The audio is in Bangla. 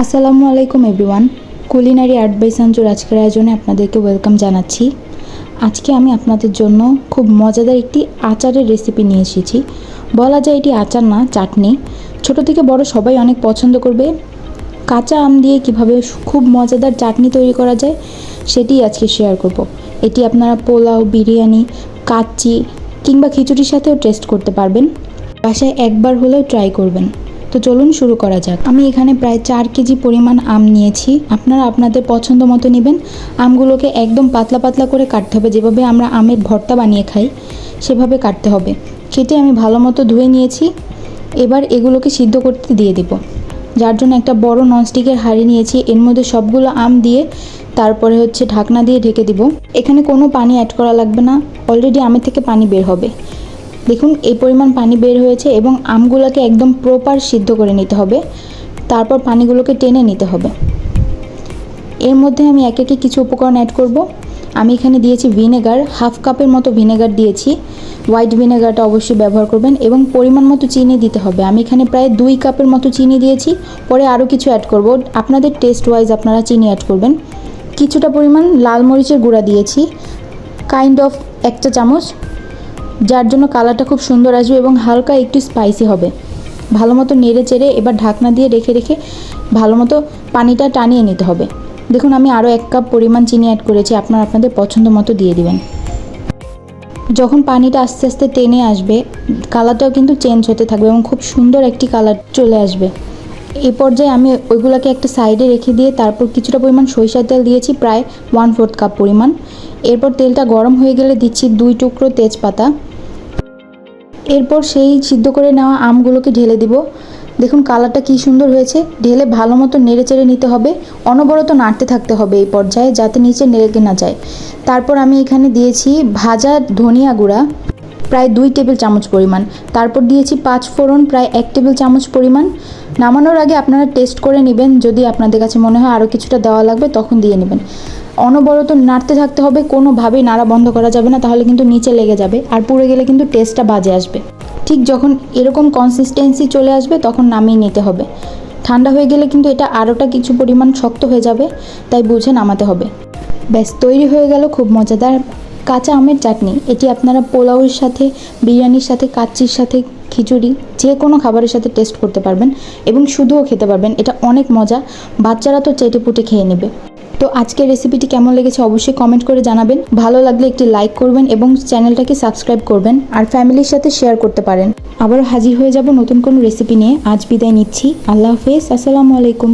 আসসালামু আলাইকুম এভরিওয়ান। কুলিনারি আর্ট বাই সঞ্জুর আজকের আয়োজনে আপনাদেরকে ওয়েলকাম জানাচ্ছি। আজকে আমি আপনাদের জন্য খুব মজাদার একটি আচারের রেসিপি নিয়ে এসেছি। বলা যায় এটি আচার না, চাটনি। ছোট থেকে বড় সবাই অনেক পছন্দ করবে। কাঁচা আম দিয়ে কিভাবে খুব মজাদার চাটনি তৈরি করা যায় সেটি আজকে শেয়ার করব। এটি আপনারা পোলাও, বিরিয়ানি, কাচ্চি কিংবা খিচুড়ির সাথেও টেস্ট করতে পারবেন। বাসায় একবার হলেও ট্রাই করবেন। তো চলুন শুরু করা যাক। আমি এখানে প্রায় 4 কেজি পরিমাণ আম নিয়েছি। আপনারা আপনাদের পছন্দ মতো নেবেন। আমগুলোকে একদম পাতলা পাতলা করে কাটতে হবে, যেভাবে আমরা আমের ভর্তা বানিয়ে খাই সেভাবে কাটতে হবে। কেটে আমি ভালো মতো ধুয়ে নিয়েছি। এবার এগুলোকে সিদ্ধ করতে দিয়ে দেব। যার জন্য একটা বড় ননস্টিকের হাঁড়ি নিয়েছি। এর মধ্যে সবগুলো আম দিয়ে তারপরে ঢাকনা দিয়ে ঢেকে দিব। এখানে কোনো পানি অ্যাড করা লাগবে না, অলরেডি আমের থেকে পানি বের হবে। দেখুন এই পরিমাণ পানি বের হয়েছে এবং আমগুলোকে একদম প্রপার সিদ্ধ করে নিতে হবে। তারপর পানিগুলোকে টেনে নিতে হবে। এর মধ্যে আমি একে একে কিছু উপকরণ অ্যাড করব। আমি এখানে দিয়েছি ভিনেগার, হাফ কাপের মতো ভিনেগার দিয়েছি। হোয়াইট ভিনেগারটা অবশ্যই ব্যবহার করবেন এবং পরিমাণ মতো চিনি দিতে হবে। আমি এখানে প্রায় 2 কাপের মতো চিনি দিয়েছি। পরে আরও কিছু অ্যাড করব, আপনাদের টেস্ট ওয়াইজ আপনারা চিনি অ্যাড করবেন। কিছুটা পরিমাণ লাল মরিচের গুঁড়া দিয়েছি, কাইন্ড অফ 1 চা চামচ, যার জন্য কালারটা খুব সুন্দর আসবে এবং হালকা একটু স্পাইসি হবে। ভালো মতো নেড়ে চেড়ে এবার ঢাকনা দিয়ে রেখে ভালো মতো পানিটা টানিয়ে নিতে হবে। দেখুন আমি আরও 1 কাপ পরিমাণ চিনি অ্যাড করেছি, আপনারা আপনাদের পছন্দ মতো দিয়ে দিবেন। যখন পানিটা আস্তে আস্তে টেনে আসবে, কালারটাও কিন্তু চেঞ্জ হতে থাকবে এবং খুব সুন্দর একটি কালার চলে আসবে। এই পর্যায়ে আমি ওইগুলোকে একটা সাইডে রেখে দিয়ে তারপর কিছুটা পরিমাণ সরিষার তেল দিয়েছি, প্রায় 1/4 কাপ পরিমাণ। এরপর তেলটা গরম হয়ে গেলে দিচ্ছি 2 টুকরো তেজপাতা। এরপর সেই সিদ্ধ করে নেওয়া আমগুলোকে ঢেলে দিব। দেখুন কালারটা কি সুন্দর হয়েছে। ঢেলে ভালো মতো নেড়ে চেড়ে নিতে হবে, অনবরত নাড়তে থাকতে হবে এই পর্যায়ে, যাতে নিচে লেগে না যায়। তারপর আমি এখানে দিয়েছি ভাজা ধনিয়া গুঁড়া প্রায় 2 টেবিল চামচ পরিমাণ। তারপর দিয়েছি 5 ফোড়ন প্রায় 1 টেবিল চামচ পরিমাণ। নামানোর আগে আপনারা টেস্ট করে নেবেন, যদি আপনাদের কাছে মনে হয় আরও কিছুটা দেওয়া লাগবে তখন দিয়ে নেবেন। অনবরত নাড়তে থাকতে হবে, কোনোভাবেই নাড়া বন্ধ করা যাবে না, তাহলে কিন্তু নিচে লেগে যাবে আর পুড়ে গেলে কিন্তু টেস্টটা বাজে আসবে। ঠিক যখন এরকম কনসিস্টেন্সি চলে আসবে তখন নামিয়ে নিতে হবে। ঠান্ডা হয়ে গেলে কিন্তু এটা আরোটা কিছু পরিমাণ শক্ত হয়ে যাবে, তাই বুঝে নামাতে হবে। ব্যাস তৈরি হয়ে গেল খুব মজাদার কাঁচা আমের চাটনি। এটি আপনারা পোলাওয়ের সাথে, বিরিয়ানির সাথে, কাচ্চির সাথে, খিচুড়ি যে কোনো খাবারের সাথে টেস্ট করতে পারবেন এবং শুধুও খেতে পারবেন। এটা অনেক মজা, বাচ্চারা তো চেটে পুটে খেয়ে নেবে। তো আজকের রেসিপিটি কেমন লেগেছে অবশ্যই কমেন্ট করে জানাবেন। ভালো লাগলে একটি লাইক করবেন এবং চ্যানেলটাকে সাবস্ক্রাইব করবেন আর ফ্যামিলির সাথে শেয়ার করতে পারেন। আবারও হাজির হয়ে যাব নতুন কোনো রেসিপি নিয়ে। আজ বিদায় নিচ্ছি। আল্লাহ হাফেজ। আসসালামু আলাইকুম।